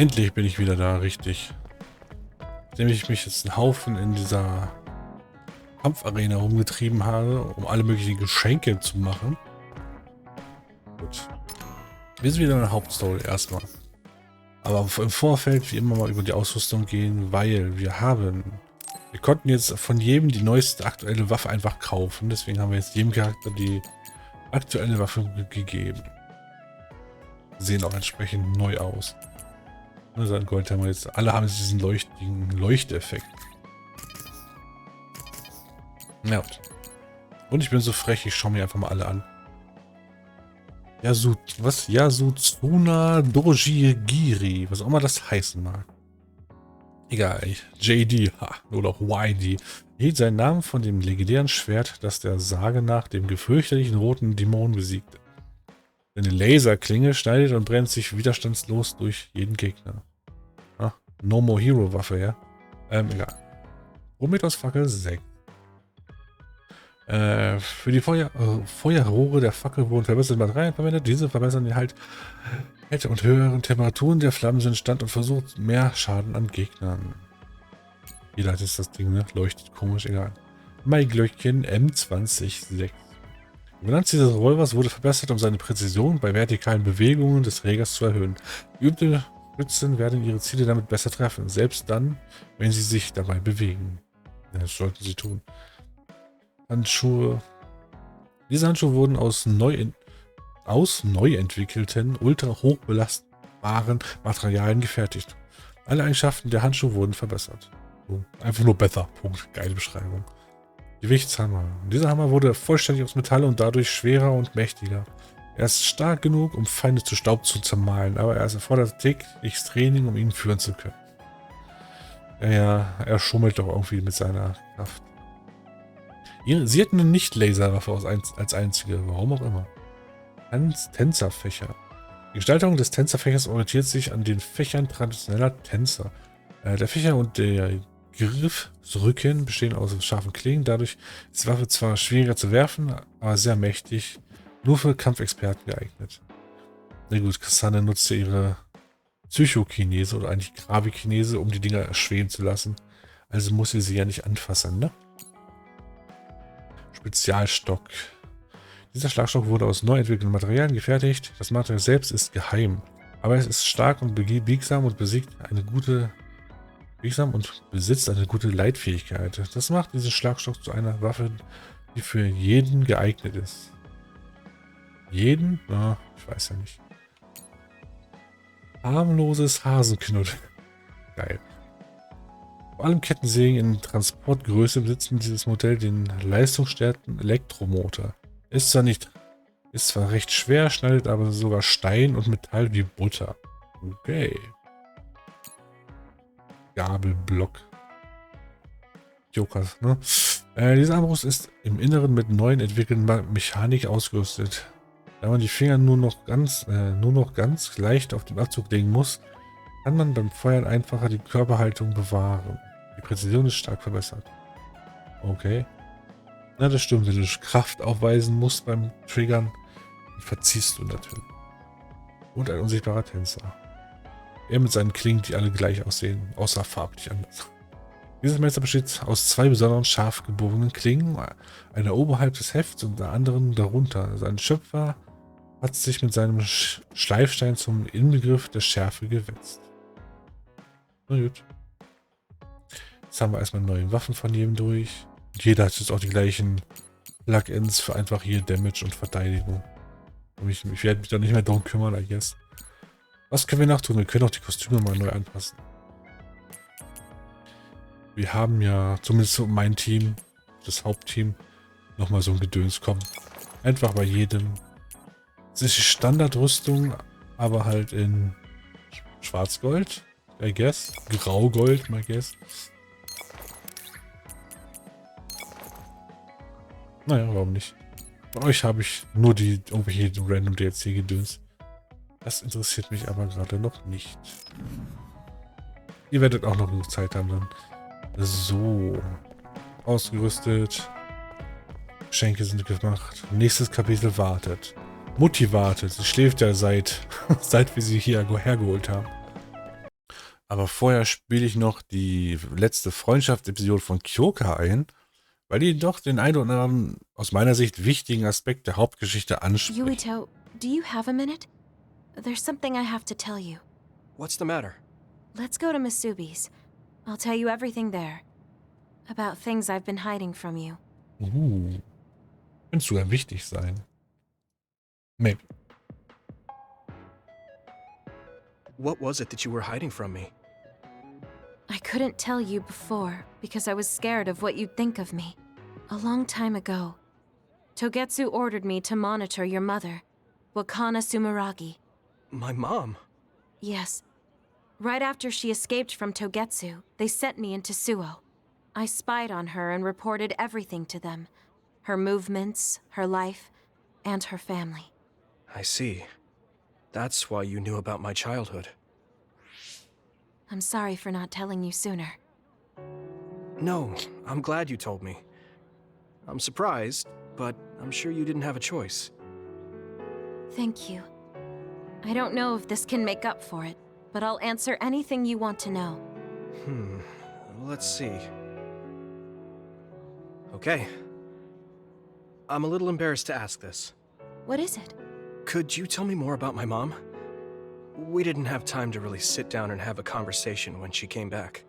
Endlich bin ich wieder da, richtig. Nachdem ich mich jetzt einen Haufen in dieser Kampfarena rumgetrieben habe, um alle möglichen Geschenke zu machen. Gut. Wir sind wieder in der Hauptstory erstmal. Aber im Vorfeld wie immer mal über die Ausrüstung gehen, weil wir konnten jetzt von jedem die neueste aktuelle Waffe einfach kaufen. Deswegen haben wir jetzt jedem Charakter die aktuelle Waffe gegeben. Sehen auch entsprechend neu aus. Also ein Goldhammer jetzt. Alle haben diesen Leuchteffekt. Ja. Und ich bin so frech, ich schaue mir einfach mal alle an. Yasuzuna Dojigiri, was auch immer das heißen mag. Egal, JD, oder auch YD, hielt seinen Namen von dem legendären Schwert, das der Sage nach dem gefürchterlichen roten Dämon besiegte. Eine Laserklinge schneidet und brennt sich widerstandslos durch jeden Gegner. No More Hero Waffe, ja? Egal. Fackel 6. Für die Feuerrohre der Fackel wurden verbesserte Materialien verwendet. Diese verbessern den Halt und höheren Temperaturen der Flammen sind stand und versucht mehr Schaden an Gegnern. Jeder hat jetzt das Ding, ne? Leuchtet komisch, egal. Maiglöckchen M206. Die Benannt dieses Revolvers wurde verbessert, um seine Präzision bei vertikalen Bewegungen des Trägers zu erhöhen. Geübte Schützen werden ihre Ziele damit besser treffen, selbst dann, wenn sie sich dabei bewegen. Ja, das sollten sie tun. Handschuhe. Diese Handschuhe wurden aus neu entwickelten, ultra hochbelastbaren Materialien gefertigt. Alle Eigenschaften der Handschuhe wurden verbessert. So, einfach nur besser. Punkt. Geile Beschreibung. Gewichtshammer. Dieser Hammer wurde vollständig aus Metall und dadurch schwerer und mächtiger. Er ist stark genug, um Feinde zu Staub zu zermahlen, aber er erfordert tägliches Training, um ihn führen zu können. Ja, er schummelt doch irgendwie mit seiner Kraft. Sie hatten eine Nicht-Laserwaffe als einzige, warum auch immer. Tänzerfächer. Die Gestaltung des Tänzerfächers orientiert sich an den Fächern traditioneller Tänzer. Der Fächer und der Griffrücken bestehen aus scharfen Klingen, dadurch ist die Waffe zwar schwieriger zu werfen, aber sehr mächtig, nur für Kampfexperten geeignet. Na gut, Kasane nutzte ihre Psychokinese oder eigentlich Gravikinese, um die Dinger erschweben zu lassen. Also muss sie ja nicht anfassen, ne? Spezialstock. Dieser Schlagstock wurde aus neu entwickelten Materialien gefertigt. Das Material selbst ist geheim, aber es ist stark und biegsam und besitzt eine gute Leitfähigkeit. Das macht diesen Schlagstock zu einer Waffe, die für jeden geeignet ist. Jeden? Na, ich weiß ja nicht. Harmloses Hasenknuddel. Geil. Vor allem Kettensägen in Transportgröße besitzen dieses Modell den leistungsstärksten Elektromotor. Ist zwar recht schwer, schneidet aber sogar Stein und Metall wie Butter. Okay. Gabelblock. Jokers, ne? Diese Armbrust ist im Inneren mit neuen entwickelten Mechanik ausgerüstet. Da man die Finger nur noch ganz leicht auf den Abzug legen muss, kann man beim Feuern einfacher die Körperhaltung bewahren. Die Präzision ist stark verbessert. Okay. Na, das stimmt, wenn du Kraft aufweisen musst beim Triggern, dann verziehst du natürlich. Und ein unsichtbarer Tänzer. Er mit seinen Klingen, die alle gleich aussehen, außer farblich anders. Dieses Messer besteht aus zwei besonderen scharf gebogenen Klingen, einer oberhalb des Hefts und der anderen darunter. Sein Schöpfer hat sich mit seinem Schleifstein zum Inbegriff der Schärfe gewetzt. Na gut. Jetzt haben wir erstmal neue Waffen von jedem durch. Jeder hat jetzt auch die gleichen Plugins für einfach hier Damage und Verteidigung. Und ich werde mich da nicht mehr darum kümmern, I guess. Was können wir noch tun? Wir können auch die Kostüme mal neu anpassen. Wir haben ja, zumindest so mein Team, das Hauptteam, nochmal so ein Gedöns kommen. Einfach bei jedem. Es ist die Standardrüstung, aber halt in Schwarzgold, I guess. Graugold, I guess. Naja, warum nicht? Von euch habe ich nur die irgendwelche random DLC-Gedöns. Das interessiert mich aber gerade noch nicht. Ihr werdet auch noch genug Zeit haben dann. So. Ausgerüstet. Geschenke sind gemacht. Nächstes Kapitel wartet. Mutti wartet. Sie schläft ja seit wir sie hierher geholt haben. Aber vorher spiele ich noch die letzte Freundschaftsepisode von Kyoka ein, weil die doch den einen oder anderen, aus meiner Sicht, wichtigen Aspekt der Hauptgeschichte anspricht. Yuito, do you have a minute? There's something I have to tell you. What's the matter? Let's go to Masubi's. I'll tell you everything there. About things I've been hiding from you. Könnte sogar wichtig sein. Maybe. What was it that you were hiding from me? I couldn't tell you before because I was scared of what you'd think of me. A long time ago, Togetsu ordered me to monitor your mother, Wakana Sumeragi. My mom? Yes. Right after she escaped from Togetsu, they sent me into Suo. I spied on her and reported everything to them. Her movements, her life, and her family. I see. That's why you knew about my childhood. I'm sorry for not telling you sooner. No, I'm glad you told me. I'm surprised, but I'm sure you didn't have a choice. Thank you. I don't know if this can make up for it, but I'll answer anything you want to know. Let's see. Okay. I'm a little embarrassed to ask this. What is it? Could you tell me more about my mom? We didn't have time to really sit down and have a conversation when she came back.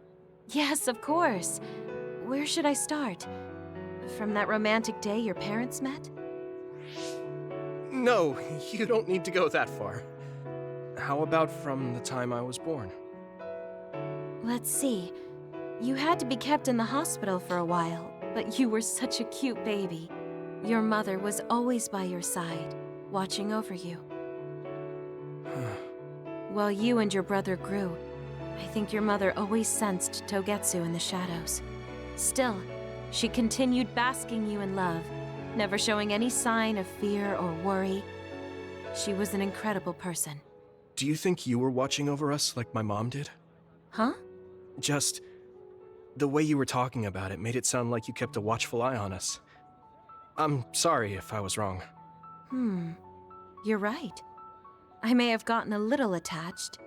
Yes, of course. Where should I start? From that romantic day your parents met? No, you don't need to go that far. How about from the time I was born? Let's see. You had to be kept in the hospital for a while, but you were such a cute baby. Your mother was always by your side, watching over you. While you and your brother grew, I think your mother always sensed Togetsu in the shadows. Still, she continued basking you in love, never showing any sign of fear or worry. She was an incredible person. Do you think you were watching over us like my mom did? Huh? Just the way you were talking about it made it sound like you kept a watchful eye on us. I'm sorry if I was wrong. You're right. I may have gotten a little attached.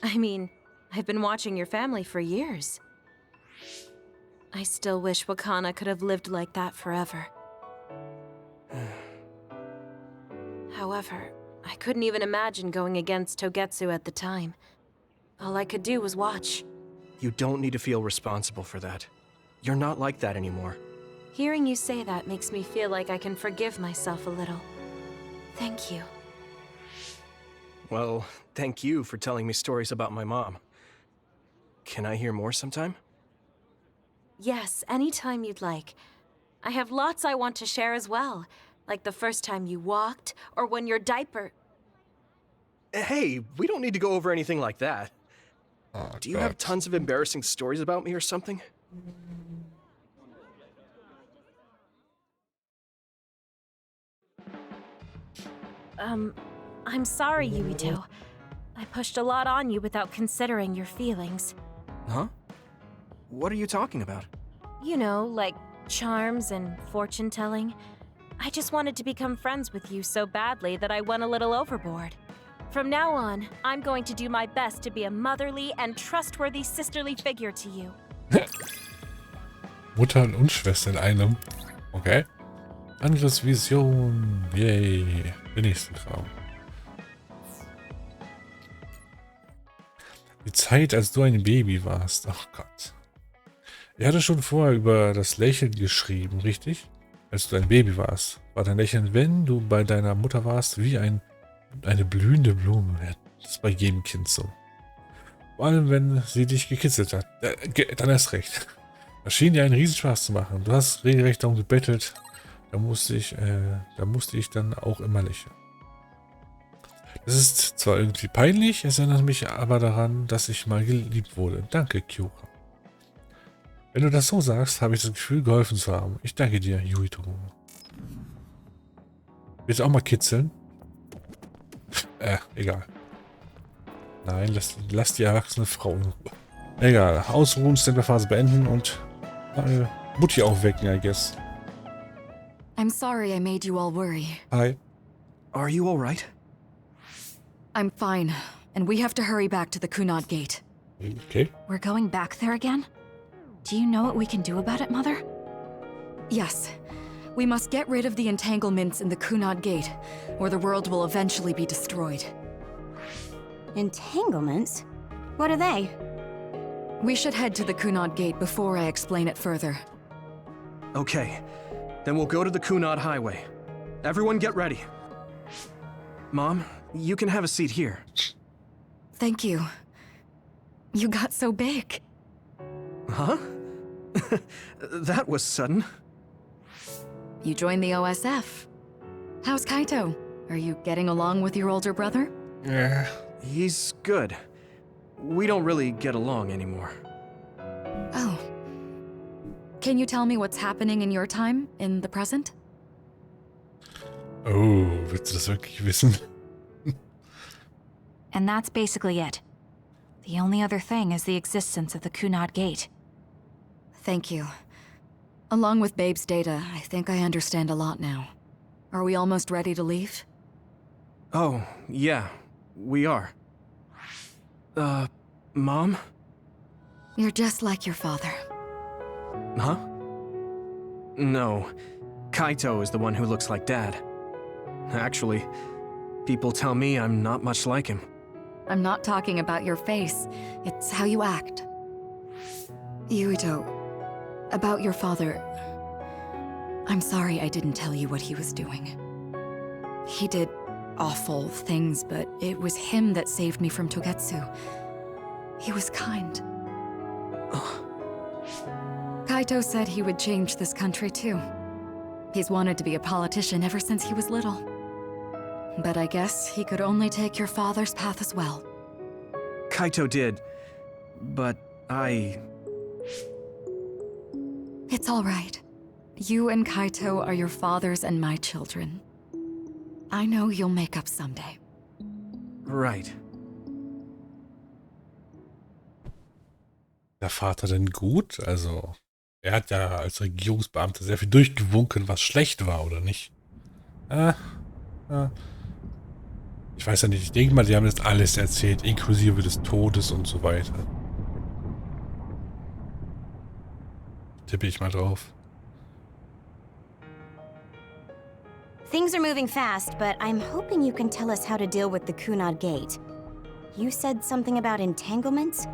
I mean, I've been watching your family for years. I still wish Wakana could have lived like that forever. However, I couldn't even imagine going against Togetsu at the time. All I could do was watch. You don't need to feel responsible for that. You're not like that anymore. Hearing you say that makes me feel like I can forgive myself a little. Thank you. Well, thank you for telling me stories about my mom. Can I hear more sometime? Yes, anytime you'd like. I have lots I want to share as well, like the first time you walked, or when your diaper... Hey, we don't need to go over anything like that. Oh, Do you have tons of embarrassing stories about me or something? I'm sorry, Yuito. I pushed a lot on you without considering your feelings. Huh? What are you talking about? You know, like charms and fortune-telling. I just wanted to become friends with you so badly that I went a little overboard. From now on, I'm going to do my best to be a motherly and trustworthy sisterly figure to you. Mutter und Schwester in einem. Okay. Angriffsvision. Yay. Der nächste Kram. Die Zeit, als du ein Baby warst. Ach Gott. Er hatte schon vorher über das Lächeln geschrieben, richtig? Als du ein Baby warst, war dein Lächeln, wenn du bei deiner Mutter warst, wie eine blühende Blume. Das ist bei jedem Kind so. Vor allem, wenn sie dich gekitzelt hat. Dann erst recht. Das schien dir einen Riesenspaß zu machen. Du hast regelrecht darum gebettelt. Da musste ich dann auch immer lächeln. Das ist zwar irgendwie peinlich, es erinnert mich aber daran, dass ich mal geliebt wurde. Danke, Kyoka. Wenn du das so sagst, habe ich das Gefühl, geholfen zu haben. Ich danke dir, Yuito. Willst du auch mal kitzeln? Egal. Nein, lass die erwachsene Frau in Ruhe. Egal, ausruhen, Standby-Phase beenden und Mutti aufwecken, I guess. I'm sorry I made you all worry. Hi. Are you alright? I'm fine, and we have to hurry back to the Kunad Gate. Okay. We're going back there again? Do you know what we can do about it, Mother? Yes. We must get rid of the entanglements in the Kunad Gate, or the world will eventually be destroyed. Entanglements? What are they? We should head to the Kunad Gate before I explain it further. Okay, then we'll go to the Kunad Highway. Everyone get ready. Mom, you can have a seat here. Thank you. You got so big. Huh? That was sudden. You joined the OSF. How's Kaito? Are you getting along with your older brother? Yeah. He's good. We don't really get along anymore. Oh. Can you tell me what's happening in your time, in the present? Oh, willst du das wirklich wissen? And that's basically it. The only other thing is the existence of the Kunad Gate. Thank you. Along with Babe's data, I think I understand a lot now. Are we almost ready to leave? Oh, yeah, we are. Mom? You're just like your father. Huh? No, Kaito is the one who looks like Dad. Actually, people tell me I'm not much like him. I'm not talking about your face. It's how you act. Yuito, about your father... I'm sorry I didn't tell you what he was doing. He did awful things, but it was him that saved me from Togetsu. He was kind. Kaito said he would change this country too. He's wanted to be a politician ever since he was little. But I guess he could only take your father's path as well. Kaito did, but It's all right. You and Kaito are your father's and my children. I know you'll make up someday. Right. Der Vater denn gut? Also, er hat ja als Regierungsbeamter sehr viel durchgewunken, was schlecht war, oder nicht? Ich weiß ja nicht, ich denke mal, die haben jetzt alles erzählt, inklusive des Todes und so weiter. Tippe ich mal drauf. Things are moving fast, but I'm hoping you can tell us how to deal with the Kunad Gate. You said something about entanglements?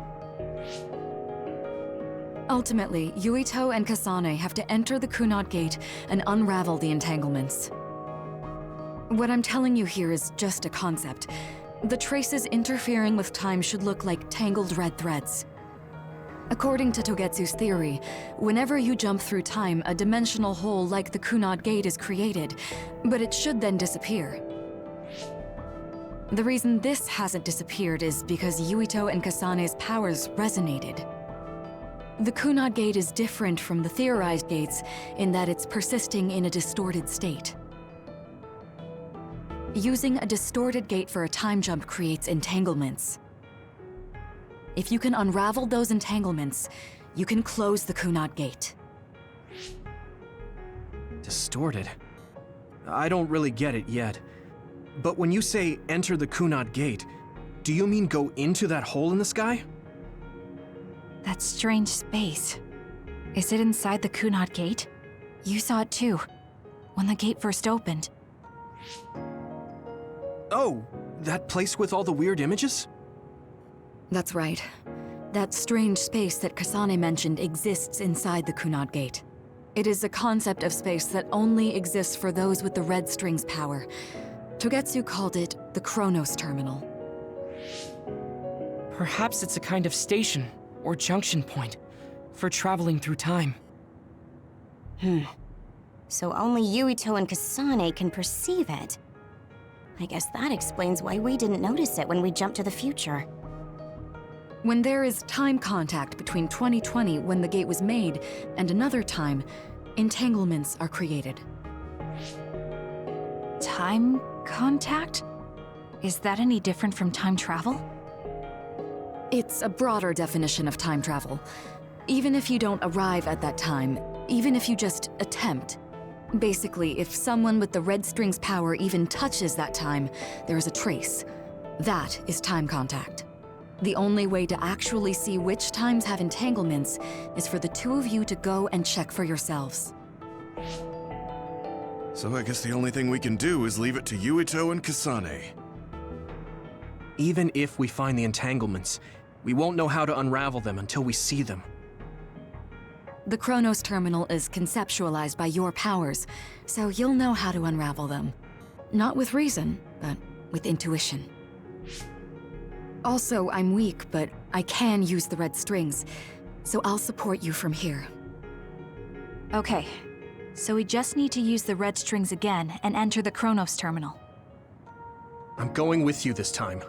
Ultimately, Yuito and Kasane have to enter the Kunad Gate and unravel the entanglements. What I'm telling you here is just a concept. The traces interfering with time should look like tangled red threads. According to Togetsu's theory, whenever you jump through time, a dimensional hole like the Kunad Gate is created, but it should then disappear. The reason this hasn't disappeared is because Yuito and Kasane's powers resonated. The Kunad Gate is different from the theorized gates in that it's persisting in a distorted state. Using a distorted gate for a time jump creates entanglements. If you can unravel those entanglements, you can close the Kunad Gate. Distorted? I don't really get it yet. But when you say enter the Kunad Gate, do you mean go into that hole in the sky? That strange space. Is it inside the Kunad Gate? You saw it too, when the gate first opened. Oh, that place with all the weird images? That's right. That strange space that Kasane mentioned exists inside the Kunad Gate. It is a concept of space that only exists for those with the red string's power. Togetsu called it the Chronos Terminal. Perhaps it's a kind of station or junction point for traveling through time. So only Yuito and Kasane can perceive it. I guess that explains why we didn't notice it when we jumped to the future. When there is time contact between 2020, when the gate was made, and another time, entanglements are created. Time contact? Is that any different from time travel? It's a broader definition of time travel. Even if you don't arrive at that time, even if you just attempt. Basically, if someone with the red string's power even touches that time, there is a trace. That is time contact. The only way to actually see which times have entanglements is for the two of you to go and check for yourselves. So I guess the only thing we can do is leave it to Yuito and Kasane. Even if we find the entanglements, we won't know how to unravel them until we see them. The Chronos terminal is conceptualized by your powers, so you'll know how to unravel them. Not with reason, but with intuition. Also, I'm weak, but I can use the red strings, so I'll support you from here. Okay, so we just need to use the red strings again and enter the Chronos terminal. I'm going with you this time.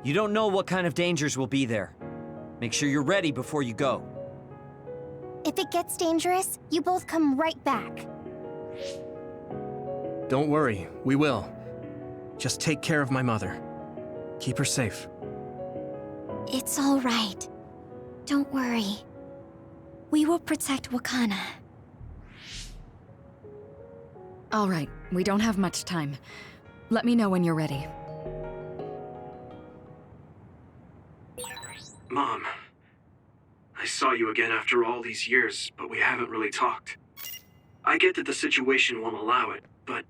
You don't know what kind of dangers will be there. Make sure you're ready before you go. If it gets dangerous, you both come right back. Don't worry, we will. Just take care of my mother. Keep her safe. It's all right. Don't worry. We will protect Wakana. All right, we don't have much time. Let me know when you're ready. Mom, I saw you again after all these years, but we haven't really talked. I get that the situation won't allow it, but...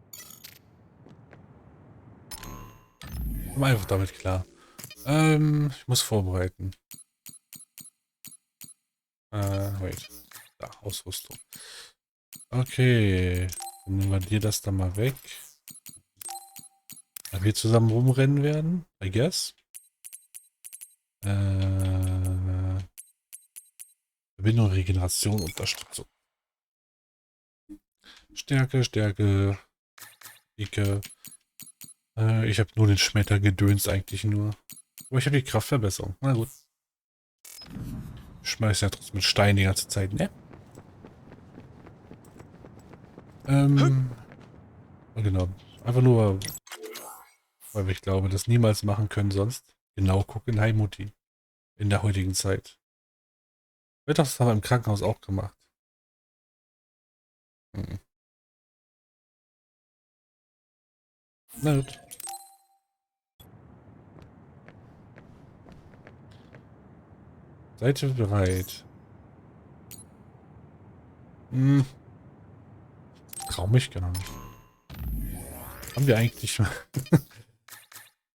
Komm einfach damit klar. Ich muss vorbereiten. Wait. Da, Ausrüstung. Okay. Dann nehmen wir dir das da mal weg. Ob wir zusammen rumrennen werden? I guess. Verbindung, Regeneration, Unterstützung. Stärke, Stärke. Dicke. Ich habe nur den Schmettergedöns eigentlich nur. Aber ich habe die Kraftverbesserung. Na gut. Ich schmeiß ja trotzdem mit Stein die ganze Zeit, ne? Genau. Einfach nur, weil ich glaube, das niemals machen können sonst. Genau gucken, hi Mutti. In der heutigen Zeit. Wird das aber im Krankenhaus auch gemacht. Na gut. Seid ihr bereit? Trau mich gar nicht. Haben wir eigentlich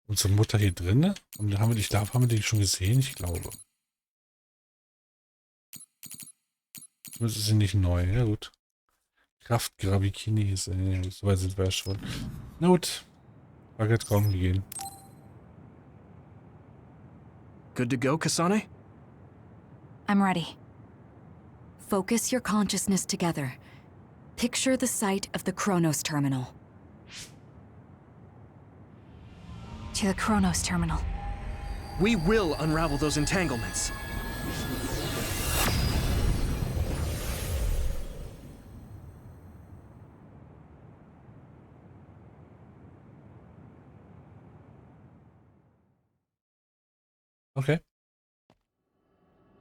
unsere Mutter hier drin? Und haben wir die schon gesehen? Ich glaube. Das ist sie nicht neu. Ja gut. Kraftgravikinese. Ja, so weit sind wir ja schon. Na gut. Baguette Raum gehen. Good to go, Kasane? I'm ready. Focus your consciousness together. Picture the site of the Chronos terminal. To the Chronos terminal. We will unravel those entanglements. Okay.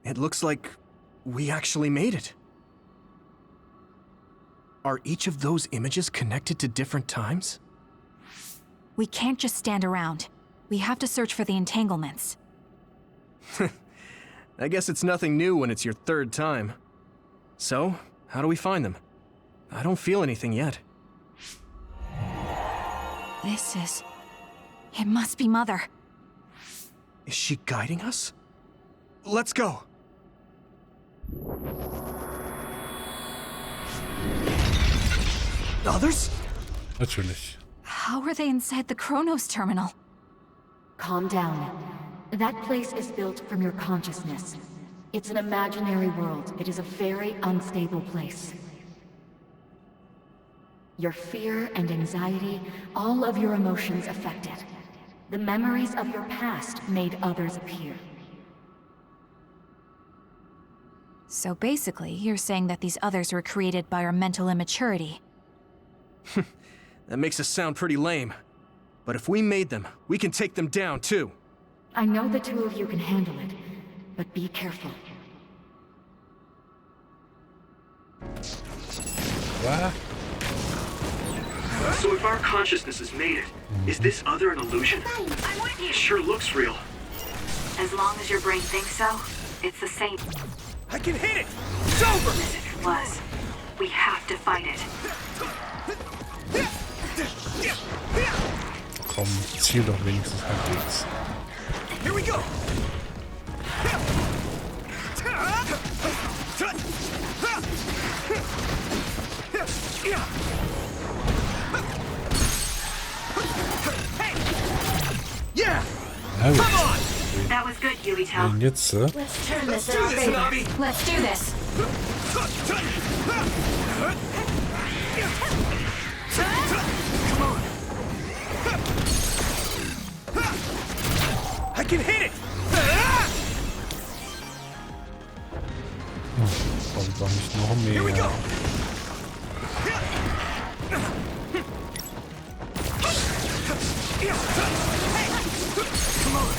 It looks like we actually made it. Are each of those images connected to different times? We can't just stand around. We have to search for the entanglements. I guess it's nothing new when it's your third time. So, how do we find them? I don't feel anything yet. It must be Mother. Is she guiding us? Let's go! Others? Natürlich. How are they inside the Chronos terminal? Calm down. That place is built from your consciousness. It's an imaginary world. It is a very unstable place. Your fear and anxiety, all of your emotions affected. The memories of your past made others appear. So basically, you're saying that these others were created by our mental immaturity. That makes us sound pretty lame. But if we made them, we can take them down too. I know the two of you can handle it, but be careful. What? So if our consciousness has made it, is this other an illusion? I'm with you. It sure looks real. As long as your brain thinks so, it's the same I can hit it! It's over! as if it was. We have to fight it. Komm, ziel doch wenigstens halbwegs. Here we go! Yeah! Na gut. That was good, Yuito. Und jetzt, Let's turn this in our favor. Let's do this. I can hit it! kommt doch nicht noch Here we go! mehr. Come on!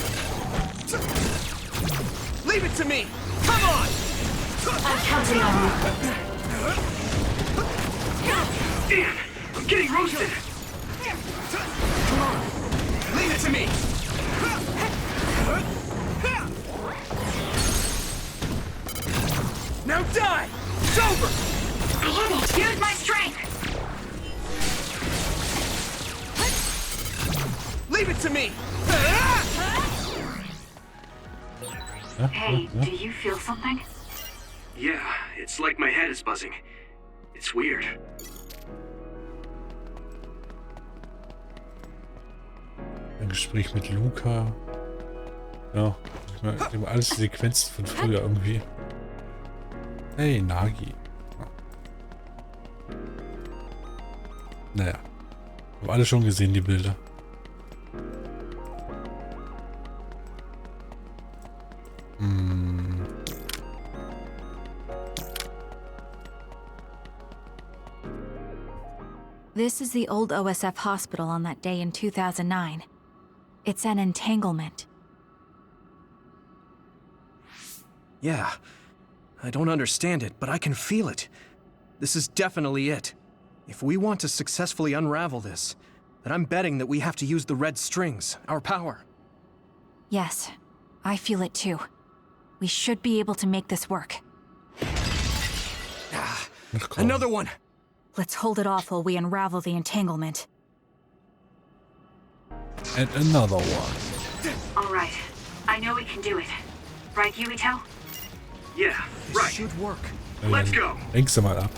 Leave it to me! Come on! I'm counting on you. Damn! I'm getting roasted! Come on! Leave it to me! Now die! It's over! Use my strength. Leave it to me! Hey, do you feel something? Yeah, it's like my head is buzzing. It's weird. Ein Gespräch mit Luca. Ja, ich meine, alles die Sequenzen von früher irgendwie. Hey, Nagi. Ja. Naja. Haben alle schon gesehen, die Bilder. This is the old OSF hospital on that day in 2009. It's an entanglement. Yeah. I don't understand it, but I can feel it. This is definitely it. If we want to successfully unravel this, then I'm betting that we have to use the red strings, our power. Yes, I feel it too. We should be able to make this work. Another one! Let's hold it off while we unravel the entanglement. And another one. All right. I know we can do it. Right, Yuito? Yeah, right. Should work. Ja, Let's dann go! lenkst du mal ab.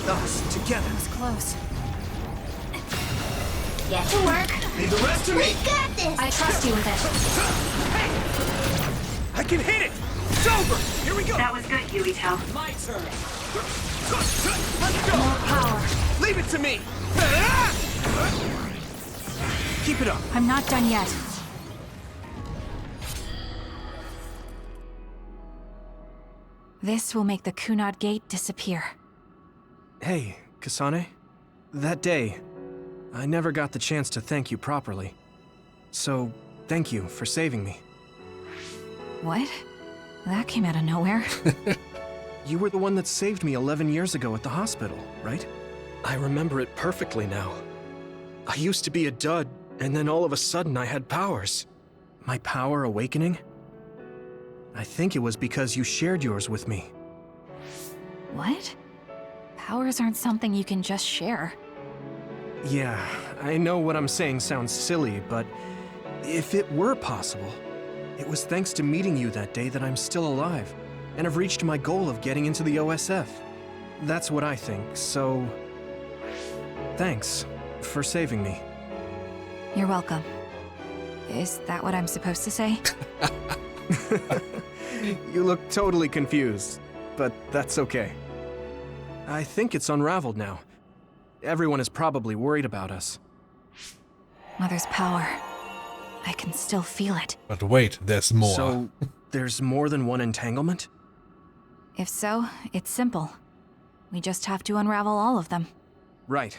Us together. That was close. Get to work. Leave the rest to me! Got this. I trust you with it. I can hit it! It's over! Here we go! That was good, Yuito. My turn! Let's go! More power. Leave it to me! Keep it up! I'm not done yet. This will make the Kunad Gate disappear. Hey, Kasane. That day, I never got the chance to thank you properly. So, thank you for saving me. What? That came out of nowhere. You were the one that saved me 11 years ago at the hospital, right? I remember it perfectly now. I used to be a dud, and then all of a sudden I had powers. My power awakening? I think it was because you shared yours with me. What? Powers aren't something you can just share. Yeah, I know what I'm saying sounds silly, but if it were possible, it was thanks to meeting you that day that I'm still alive, and have reached my goal of getting into the OSF. That's what I think, so... Thanks for saving me. You're welcome. Is that what I'm supposed to say? You look totally confused, but that's okay. I think it's unraveled now. Everyone is probably worried about us. Mother's power. I can still feel it. But wait, there's more. So, there's more than one entanglement? If so, it's simple. We just have to unravel all of them. Right.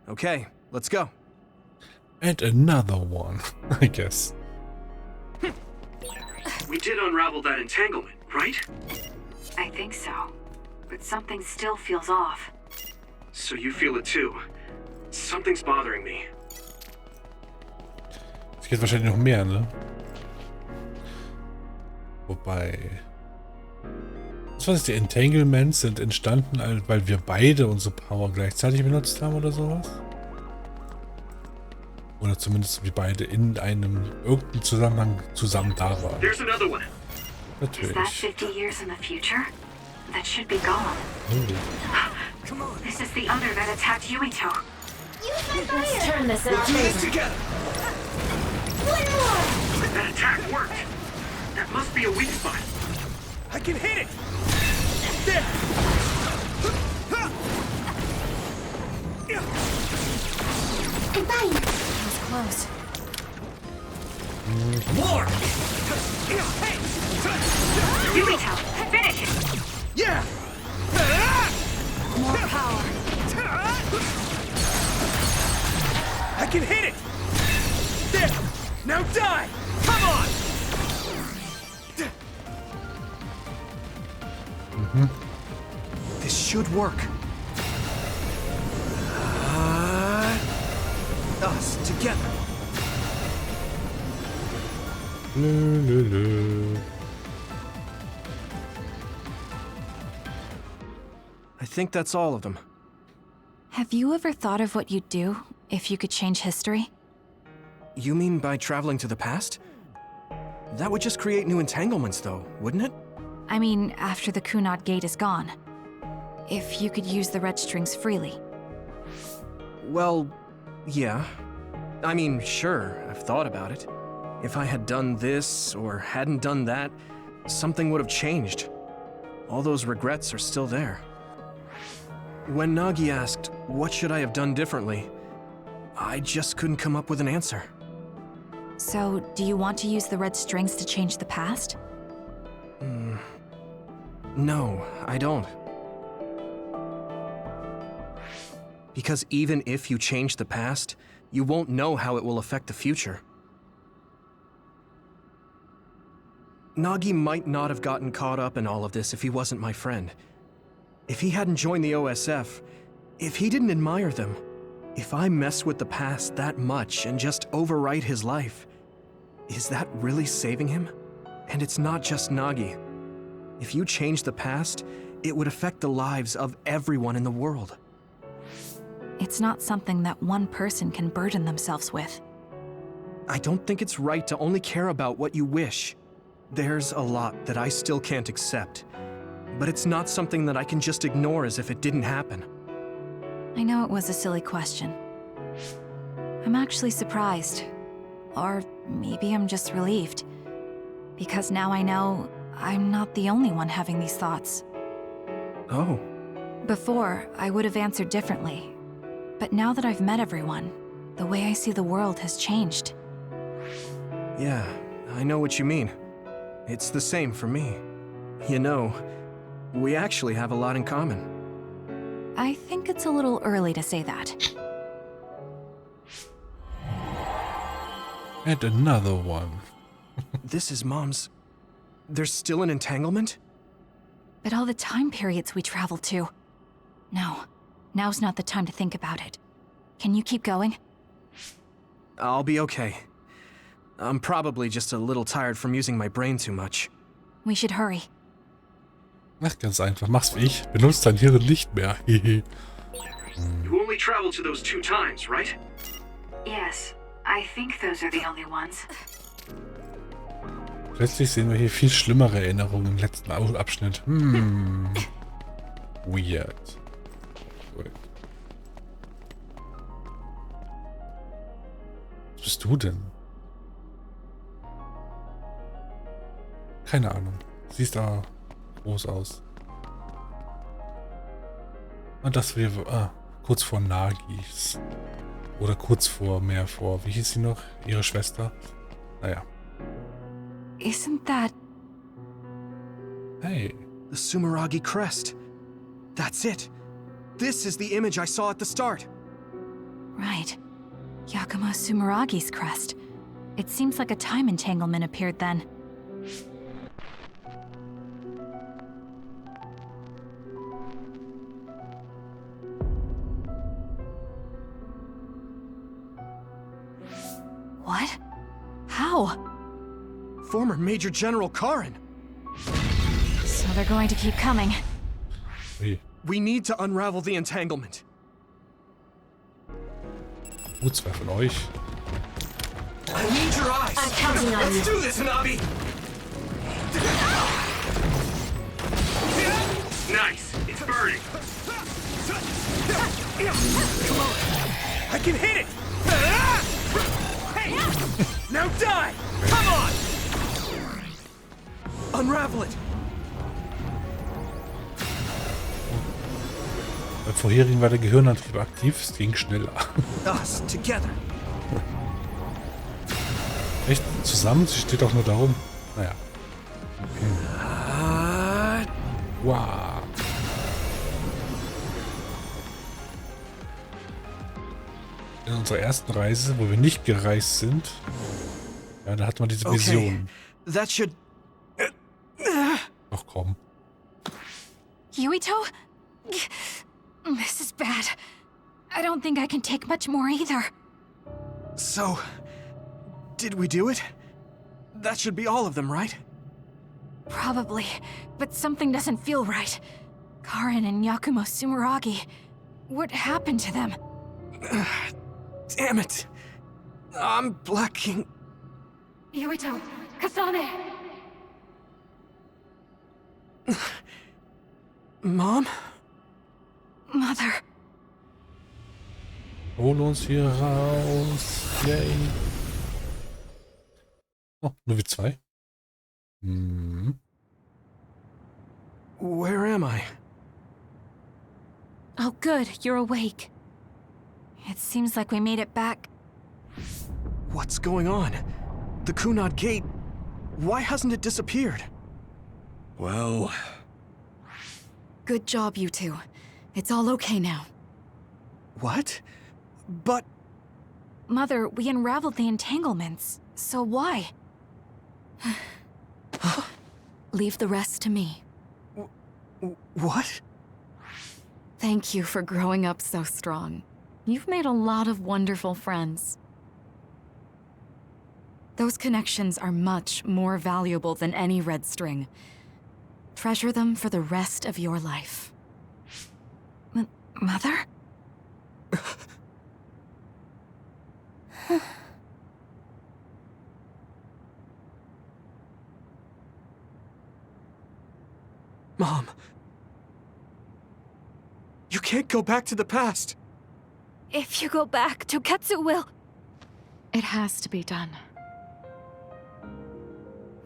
Okay, let's go. And another one, I guess. We did unravel that entanglement, right? I think so. But something still feels off. So you feel it too. Something's bothering me. Es geht wahrscheinlich noch mehr, ne? Wobei... Was war das? Die Entanglements sind entstanden, weil wir beide unsere Power gleichzeitig benutzt haben oder sowas? Oder zumindest wir beide in einem irgendeinem Zusammenhang zusammen da waren. There's another one. Is that Natürlich. 50 years in the future? That should be gone. Come on. This is the other that attacked Yuito. Let's turn this in our Do this favor. together. One more! That attack worked. That must be a weak spot. I can hit it. There. Goodbye. That was close. More. Yuito, finish it! Yeah. More power. I can hit it. There. Now die. Come on. This should work. Us together. I think that's all of them. Have you ever thought of what you'd do if you could change history? You mean by traveling to the past? That would just create new entanglements, though, wouldn't it? I mean, after the Kunad Gate is gone. If you could use the red strings freely. Well, yeah. I mean, sure, I've thought about it. If I had done this or hadn't done that, something would have changed. All those regrets are still there. When Nagi asked, what should I have done differently, I just couldn't come up with an answer. So, do you want to use the red strings to change the past? No, I don't. Because even if you change the past, you won't know how it will affect the future. Nagi might not have gotten caught up in all of this if he wasn't my friend. If he hadn't joined the OSF, if he didn't admire them, if I mess with the past that much and just overwrite his life, is that really saving him? And it's not just Nagi. If you change the past, it would affect the lives of everyone in the world. It's not something that one person can burden themselves with. I don't think it's right to only care about what you wish. There's a lot that I still can't accept, but it's not something that I can just ignore as if it didn't happen. I know it was a silly question. I'm actually surprised. Or maybe I'm just relieved. Because now I know I'm not the only one having these thoughts. Oh. Before, I would have answered differently. But now that I've met everyone, the way I see the world has changed. Yeah, I know what you mean. It's the same for me. You know, we actually have a lot in common. I think it's a little early to say that. And another one. This is Mom's... There's still an entanglement? But all the time periods we travel to. No, now's not the time to think about it. Can you keep going? I'll be okay. I'm probably just a little tired from using my brain too much. We should hurry. Ach, ganz einfach. Mach's wie ich. Benutzt dein Hirn nicht mehr. You only traveled to those 2 times, right? Yes, I think those are the only ones. Plötzlich sehen wir hier viel schlimmere Erinnerungen im letzten Abschnitt. Weird. Gut. Was bist du denn? Keine Ahnung. Siehst aber groß aus. Und das wäre kurz vor Nagis. Oder kurz vor, mehr vor. Wie hieß sie noch? Ihre Schwester? Naja. Isn't that... Hey. The Sumeragi crest. That's it. This is the image I saw at the start. Right. Yakumo Sumeragi's crest. It seems like a time entanglement appeared then. former Major General Karin. So they're going to keep coming. Ui. We need to unravel the entanglement. Gut, zwei von euch. I need your eyes. I'm counting on you. Let's do this, Nabi. Nice. It's burning. Come on. I can hit it. Hey! Now die! Come on! Unravel it. Beim vorherigen war der Gehirnantrieb aktiv, es ging schneller. Us together. Echt? Zusammen? Sie steht auch nur darum. Naja. Wow. In unserer ersten Reise, wo wir nicht gereist sind, ja, da hat man diese Vision. That should... Ach komm. Yuito? This is bad. I don't think I can take much more either. So... Did we do it? That should be all of them, right? Probably, but something doesn't feel right. Karin and Yakumo Sumeragi. What happened to them? Damn it. I'm blacking... Yuito, Kasane! Mom? Mother. Hol uns hier raus. Yay. Oh, nur wir zwei. Hm. Where am I? Oh good, you're awake. It seems like we made it back. What's going on? The Kunad Gate... Why hasn't it disappeared? Well... Good job, you two. It's all okay now. What? But... Mother, we unraveled the entanglements. So why? Leave the rest to me. What? Thank you for growing up so strong. You've made a lot of wonderful friends. Those connections are much more valuable than any red string. Treasure them for the rest of your life. Mother? Mom. You can't go back to the past. If you go back, Toketsu will... It has to be done.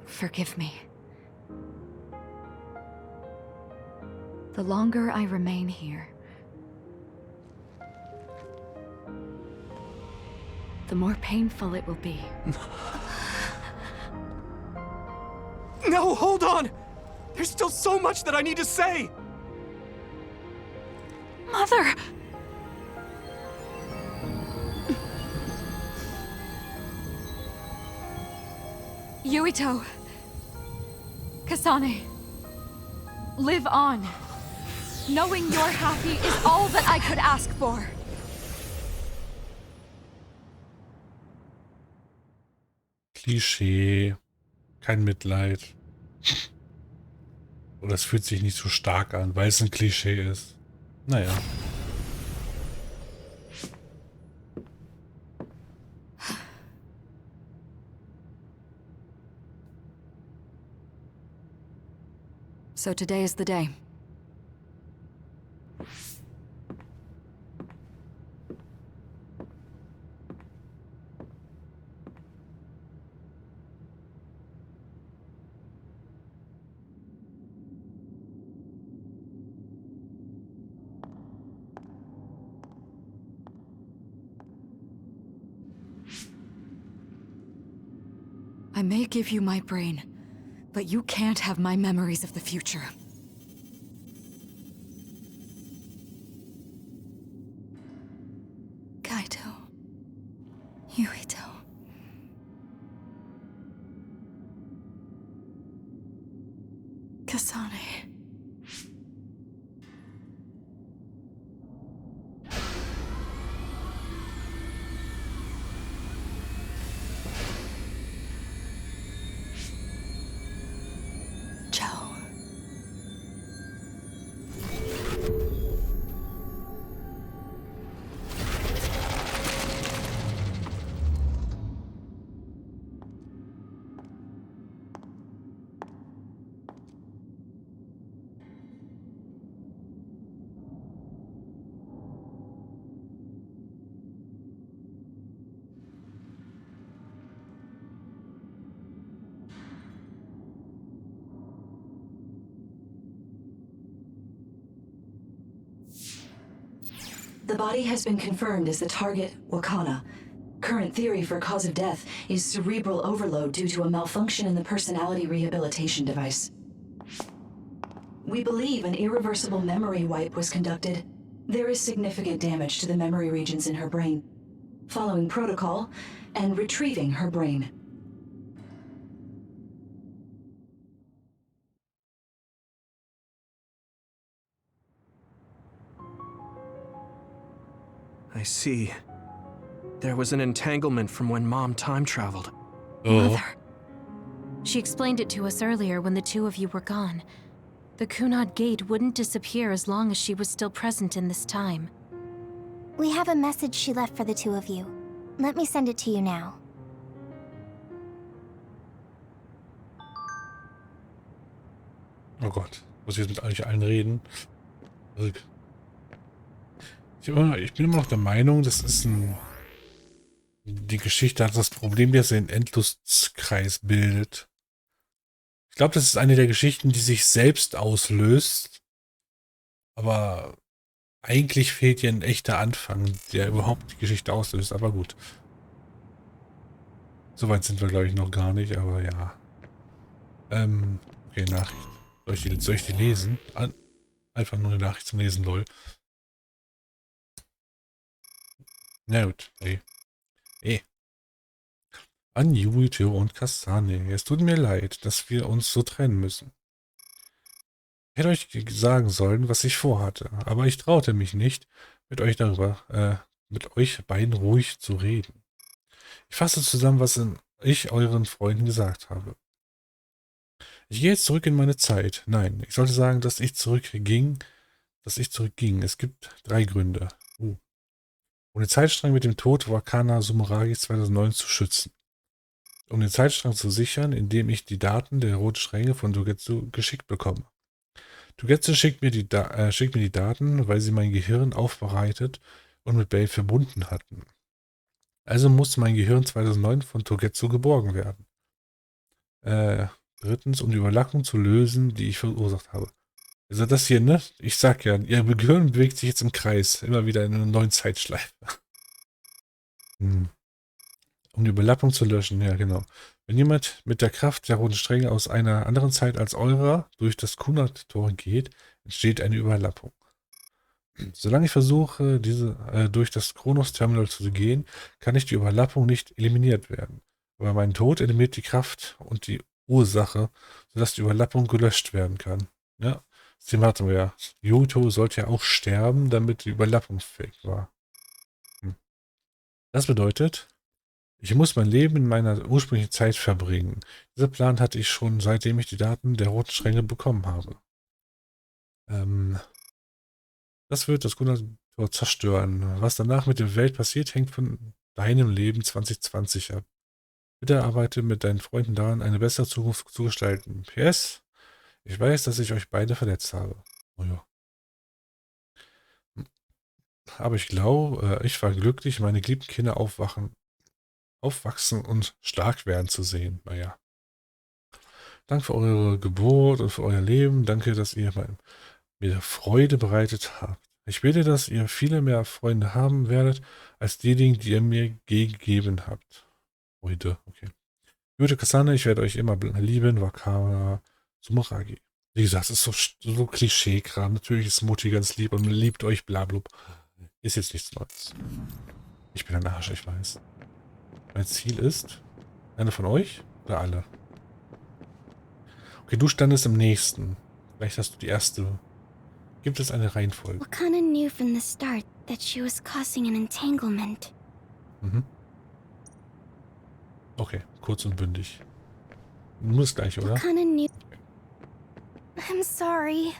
Forgive me. The longer I remain here, the more painful it will be. No, hold on! There's still so much that I need to say! Mother! Yuito. Kasane. Live on. Knowing you're happy is all that I could ask for. Klischee. Kein Mitleid. Oder es fühlt sich nicht so stark an, weil es ein Klischee ist. Naja. So today is the day. I may give you my brain, but you can't have my memories of the future. Kaito. Yuito. Kasane. The body has been confirmed as the target, Wakana. Current theory for cause of death is cerebral overload due to a malfunction in the personality rehabilitation device. We believe an irreversible memory wipe was conducted. There is significant damage to the memory regions in her brain. Following protocol and retrieving her brain. I see. There was an entanglement from when Mom time traveled. Mother. She explained it to us earlier when the two of you were gone. The Kunad Gate wouldn't disappear as long as she was still present in this time. We have a message she left for the two of you. Let me send it to you now. Oh Gott, muss ich jetzt mit euch allen reden? Ich bin immer noch der Meinung, das ist die Geschichte hat das Problem, dass sie einen Endloskreis bildet. Ich glaube, das ist eine der Geschichten, die sich selbst auslöst. Aber eigentlich fehlt hier ein echter Anfang, der überhaupt die Geschichte auslöst. Aber gut. Soweit sind wir, glaube ich, noch gar nicht, aber ja. Okay, Nachricht. Soll ich die lesen? Einfach nur eine Nachricht zum Lesen, lol. Na gut, hey. An Yuito und Kasane. Es tut mir leid, dass wir uns so trennen müssen. Ich hätte euch sagen sollen, was ich vorhatte, aber ich traute mich nicht, mit euch beiden ruhig zu reden. Ich fasse zusammen, was ich euren Freunden gesagt habe. Ich gehe jetzt zurück in meine Zeit. Nein, ich sollte sagen, dass ich zurückging. Es gibt 3 Gründe. Um den Zeitstrang mit dem Tod Wakana Sumeragis 2009 zu schützen. Um den Zeitstrang zu sichern, indem ich die Daten der roten Stränge von Togetsu geschickt bekomme. Togetsu schickt mir die Daten, weil sie mein Gehirn aufbereitet und mit Bale verbunden hatten. Also muss mein Gehirn 2009 von Togetsu geborgen werden. 3. Um die Überlappung zu lösen, die ich verursacht habe. Also das hier, ne? Ich sag ja, ihr Gehirn bewegt sich jetzt im Kreis. Immer wieder in einer neuen Zeitschleife. Um die Überlappung zu löschen, ja genau. Wenn jemand mit der Kraft der roten Stränge aus einer anderen Zeit als eurer durch das Kunad-Tor geht, entsteht eine Überlappung. Solange ich versuche, durch das Kronos-Terminal zu gehen, kann die Überlappung nicht eliminiert werden. Aber mein Tod eliminiert die Kraft und die Ursache, sodass die Überlappung gelöscht werden kann. Ja. Sie hatten wir ja. Yuito sollte ja auch sterben, damit die Überlappung fähig war. Das bedeutet, ich muss mein Leben in meiner ursprünglichen Zeit verbringen. Dieser Plan hatte ich schon, seitdem ich die Daten der roten Stränge bekommen habe. Das wird das Kunad-Tor zerstören. Was danach mit der Welt passiert, hängt von deinem Leben 2020 ab. Bitte arbeite mit deinen Freunden daran, eine bessere Zukunft zu gestalten. PS, ich weiß, dass ich euch beide verletzt habe. Oh ja. Aber ich glaube, ich war glücklich, meine geliebten Kinder aufwachsen und stark werden zu sehen. Naja. Danke für eure Geburt und für euer Leben. Danke, dass ihr mir Freude bereitet habt. Ich bete, dass ihr viele mehr Freunde haben werdet, als diejenigen, die ihr mir gegeben habt. Freude, okay. Yuito Kasane, ich werde euch immer lieben. Wakana Sumeragi. Wie gesagt, es ist so Klischee-Kram. Natürlich ist Mutti ganz lieb und liebt euch, blablub. Ist jetzt nichts Neues. Ich bin ein Arsch, ich weiß. Mein Ziel ist, einer von euch oder alle? Okay, du standest im nächsten. Vielleicht hast du die erste. Gibt es eine Reihenfolge? Wakana knew from the start that she was causing an entanglement. Okay, kurz und bündig. Nur das gleiche, oder? Wakana knew. I'm sorry.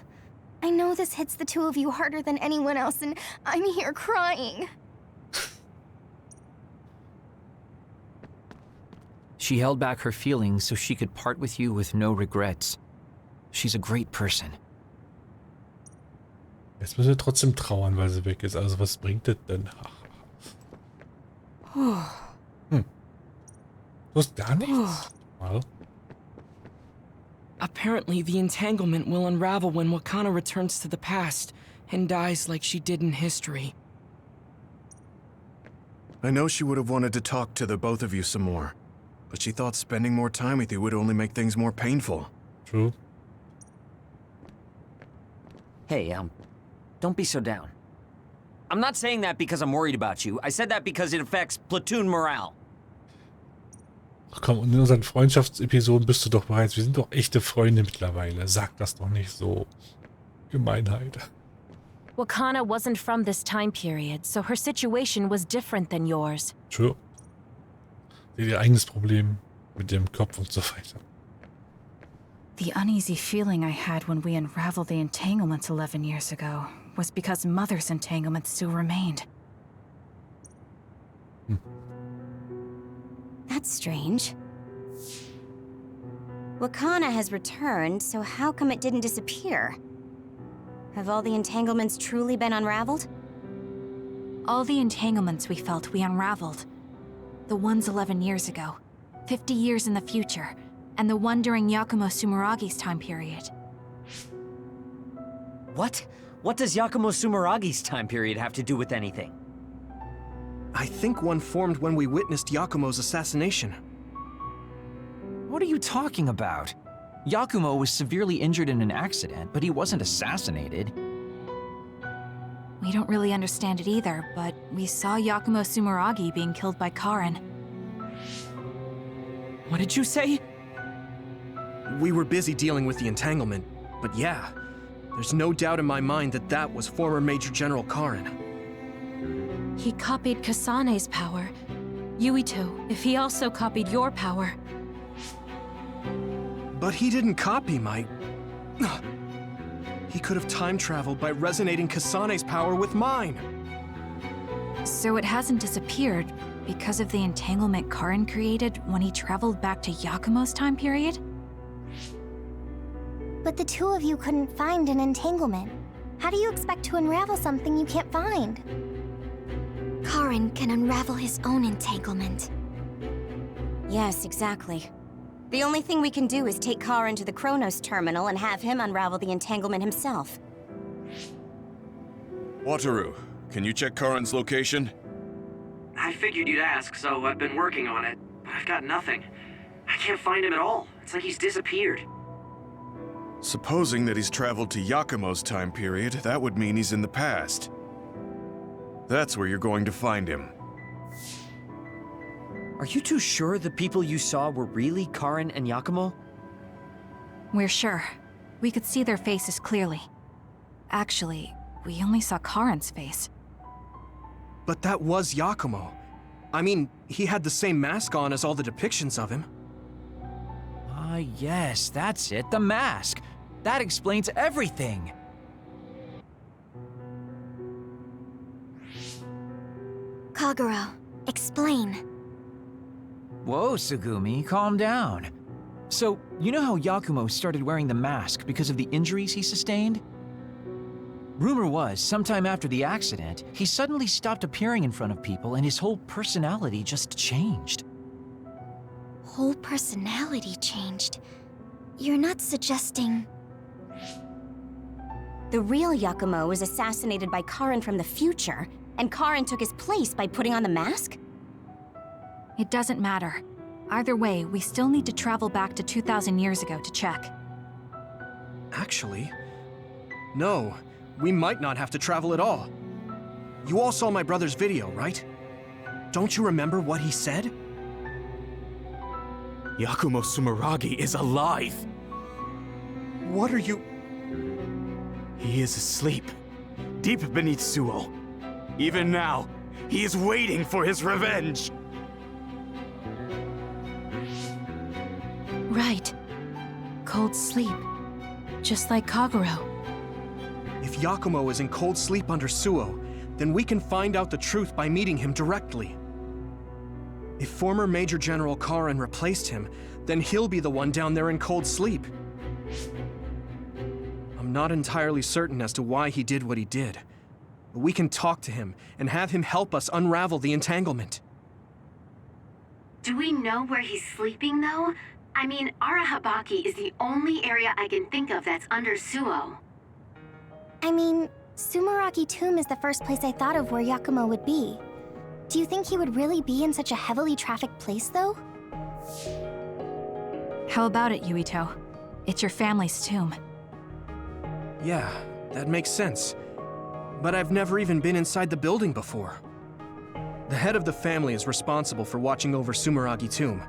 I know this hits the two of you harder than anyone else, and I'm here crying. She held back her feelings so she could part with you with no regrets. She's a great person. Jetzt müssen wir trotzdem trauern, weil sie weg ist. Also was bringt das denn? Du hast gar nichts? Well. Apparently, the entanglement will unravel when Wakana returns to the past and dies like she did in history. I know she would have wanted to talk to the both of you some more, but she thought spending more time with you would only make things more painful. True. Hey, don't be so down. I'm not saying that because I'm worried about you. I said that because it affects platoon morale. Ach komm, in unseren Freundschaftsepisoden bist du doch bereits. Wir sind doch echte Freunde mittlerweile. Sag das doch nicht so. Gemeinheit. Wakana wasn't from this time period, so her situation was different than yours. True. Sie hat ihr eigenes Problem mit dem Kopf und so weiter. The uneasy feeling I had when we unraveled the entanglements 11 years ago was because Mother's entanglement still remained. That's strange. Wakana has returned, so how come it didn't disappear? Have all the entanglements truly been unraveled? All the entanglements we felt we unraveled. The ones 11 years ago, 50 years in the future, and the one during Yakumo Sumeragi's time period. What? What does Yakumo Sumeragi's time period have to do with anything? I think one formed when we witnessed Yakumo's assassination. What are you talking about? Yakumo was severely injured in an accident, but he wasn't assassinated. We don't really understand it either, but we saw Yakumo Sumeragi being killed by Karin. What did you say? We were busy dealing with the entanglement, but yeah, there's no doubt in my mind that that was former Major General Karin. He copied Kasane's power. Yuito, if he also copied your power. But he didn't copy my... He could have time traveled by resonating Kasane's power with mine. So it hasn't disappeared because of the entanglement Karin created when he traveled back to Yakumo's time period? But the two of you couldn't find an entanglement. How do you expect to unravel something you can't find? Karin can unravel his own entanglement. Yes, exactly. The only thing we can do is take Karin to the Kronos terminal and have him unravel the entanglement himself. Wataru, can you check Karin's location? I figured you'd ask, so I've been working on it, but I've got nothing. I can't find him at all. It's like he's disappeared. Supposing that he's traveled to Yakumo's time period, that would mean he's in the past. That's where you're going to find him. Are you two sure the people you saw were really Karin and Yakumo? We're sure. We could see their faces clearly. Actually, we only saw Karin's face. But that was Yakumo. I mean, he had the same mask on as all the depictions of him. Ah, yes, that's it, the mask. That explains everything. Kagero, explain. Whoa, Tsugumi, calm down. So, you know how Yakumo started wearing the mask because of the injuries he sustained? Rumor was, sometime after the accident, he suddenly stopped appearing in front of people and his whole personality just changed. Whole personality changed? You're not suggesting... The real Yakumo was assassinated by Karin from the future, and Karin took his place by putting on the mask? It doesn't matter. Either way, we still need to travel back to 2,000 years ago to check. Actually, no. We might not have to travel at all. You all saw my brother's video, right? Don't you remember what he said? Yakumo Sumeragi is alive! What are you... He is asleep, deep beneath Suo. Even now, he is waiting for his revenge! Right. Cold sleep. Just like Kagero. If Yakumo is in cold sleep under Suo, then we can find out the truth by meeting him directly. If former Major General Karin replaced him, then he'll be the one down there in cold sleep. I'm not entirely certain as to why he did what he did, but we can talk to him and have him help us unravel the entanglement. Do we know where he's sleeping, though? I mean, Arahabaki is the only area I can think of that's under Suo. I mean, Sumeragi Tomb is the first place I thought of where Yakumo would be. Do you think he would really be in such a heavily trafficked place, though? How about it, Yuito? It's your family's tomb. Yeah, that makes sense. But I've never even been inside the building before. The head of the family is responsible for watching over Sumeragi Tomb.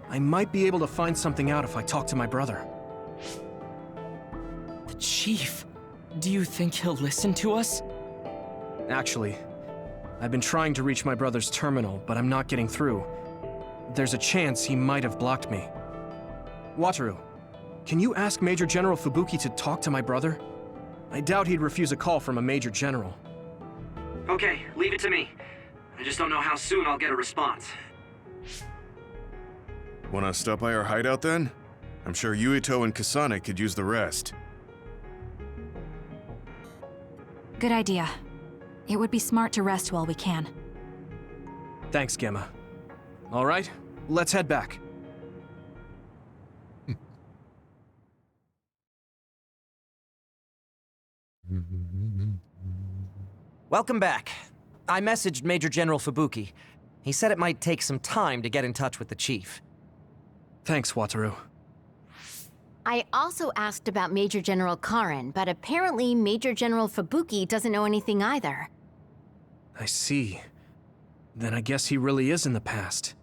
I might be able to find something out if I talk to my brother. The chief? Do you think he'll listen to us? Actually, I've been trying to reach my brother's terminal, but I'm not getting through. There's a chance he might have blocked me. Wataru, can you ask Major General Fubuki to talk to my brother? I doubt he'd refuse a call from a Major General. Okay, leave it to me. I just don't know how soon I'll get a response. Wanna stop by our hideout then? I'm sure Yuito and Kasane could use the rest. Good idea. It would be smart to rest while we can. Thanks, Gemma. All right, let's head back. Welcome back. I messaged Major General Fubuki. He said it might take some time to get in touch with the chief. Thanks, Wataru. I also asked about Major General Karen, but apparently Major General Fubuki doesn't know anything either. I see. Then I guess he really is in the past.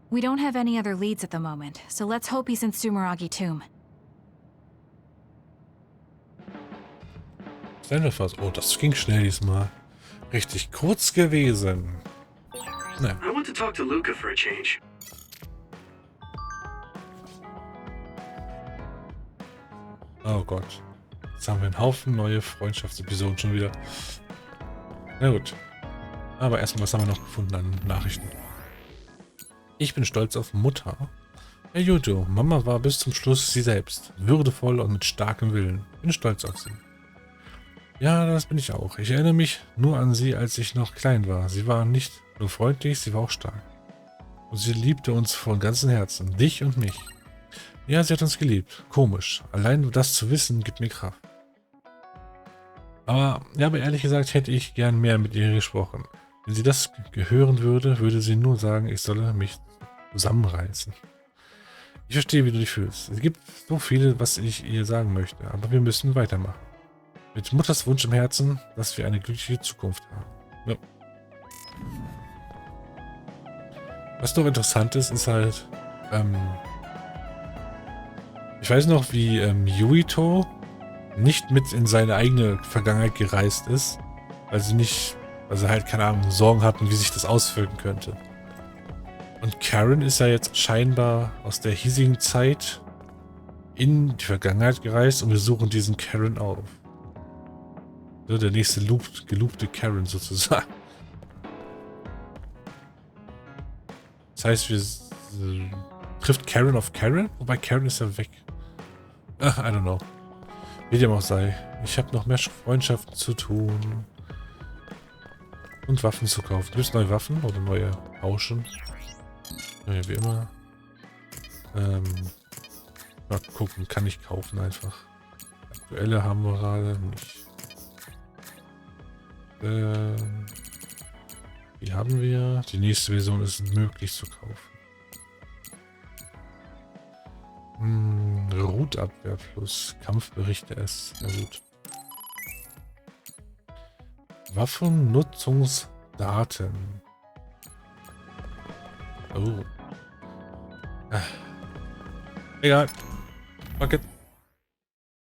We don't have any other leads at the moment, so let's hope he's in Sumeragi Tomb. Oh, das ging schnell diesmal. Richtig kurz gewesen. Naja. I want to talk to Luca for a change. Oh Gott. Jetzt haben wir einen Haufen neue Freundschaftsepisoden schon wieder. Na gut. Aber erstmal, was haben wir noch gefunden an Nachrichten? Ich bin stolz auf Mutter. Hey Yuito, Mama war bis zum Schluss sie selbst. Würdevoll und mit starkem Willen. Bin stolz auf sie. Ja, das bin ich auch. Ich erinnere mich nur an sie, als ich noch klein war. Sie war nicht nur freundlich, sie war auch stark. Und sie liebte uns von ganzem Herzen. Dich und mich. Ja, sie hat uns geliebt. Komisch. Allein das zu wissen, gibt mir Kraft. Aber ehrlich gesagt hätte ich gern mehr mit ihr gesprochen. Wenn sie das hören würde, würde sie nur sagen, ich solle mich zusammenreißen. Ich verstehe, wie du dich fühlst. Es gibt so viel, was ich ihr sagen möchte, aber wir müssen weitermachen. Mit Mutters Wunsch im Herzen, dass wir eine glückliche Zukunft haben. Ja. Was noch interessant ist, ist halt, ich weiß noch, wie Yuito nicht mit in seine eigene Vergangenheit gereist ist, weil sie halt, keine Ahnung, Sorgen hatten, wie sich das auswirken könnte. Und Karen ist ja jetzt scheinbar aus der hiesigen Zeit in die Vergangenheit gereist und wir suchen diesen Karen auf. So, der nächste geloopte Karen sozusagen. Das heißt, wir trifft Karen auf Karen? Wobei Karen ist ja weg. Ach, I don't know. Wie dem auch sei. Ich habe noch mehr Freundschaften zu tun. Und Waffen zu kaufen. Gibt es neue Waffen oder neue Tauschen? Ja, wie immer. Mal gucken, kann ich kaufen einfach. Aktuelle haben wir gerade nicht. Die haben wir. Die nächste Version ist möglich zu kaufen. Route-Abwehr plus Kampfberichte S. Na gut. Waffennutzungsdaten. Oh. Egal. Fuck it.